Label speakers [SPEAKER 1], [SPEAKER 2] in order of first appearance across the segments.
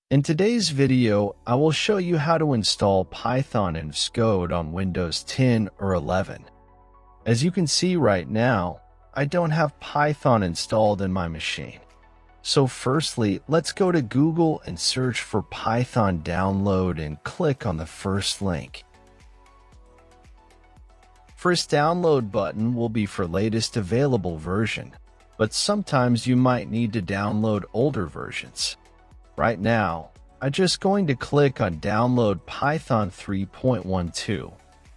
[SPEAKER 1] In today's video, I will show you how to install Python and VSCode on Windows 10 or 11. As you can see right now, I don't have Python installed in my machine. So firstly, let's go to Google and search for Python download and click on the first link. First download button will be for latest available version, but sometimes you might need to download older versions. Right now, I'm just going to click on Download Python 3.12.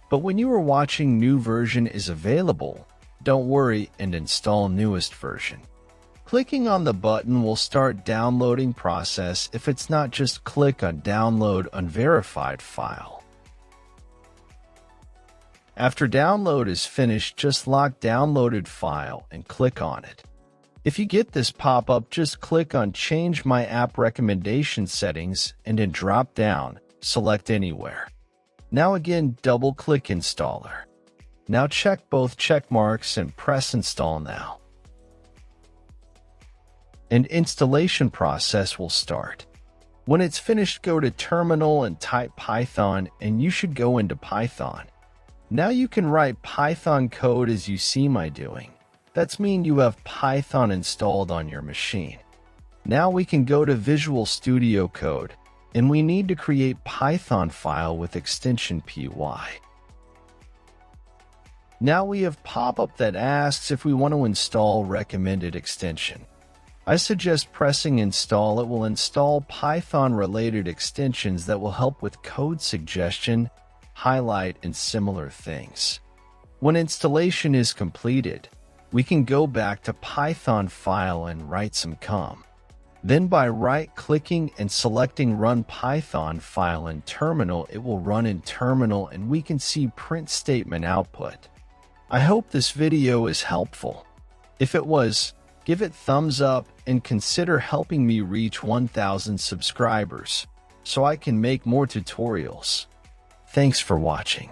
[SPEAKER 1] But when you are watching new version is available, don't worry and install newest version. Clicking on the button will start downloading process. If it's not, just click on Download Unverified File. After download is finished, just lock downloaded file and click on it. If you get this pop-up, just click on Change My App Recommendation Settings and in drop-down, select Anywhere. Now again, double-click Installer. Now check both check marks and press Install Now. And installation process will start. When it's finished, go to Terminal and type Python, and you should go into Python. Now you can write Python code as you see my doing. That's mean you have Python installed on your machine. Now we can go to Visual Studio Code, and we need to create Python file with extension py. Now we have pop-up that asks if we want to install recommended extension. I suggest pressing install. It will install Python-related extensions that will help with code suggestion, highlight, and similar things. When installation is completed, we can go back to Python file and write some comm. Then by right-clicking and selecting Run Python file in Terminal, it will run in Terminal and we can see print statement output. I hope this video is helpful. If it was, give it thumbs up and consider helping me reach 1,000 subscribers so I can make more tutorials. Thanks for watching.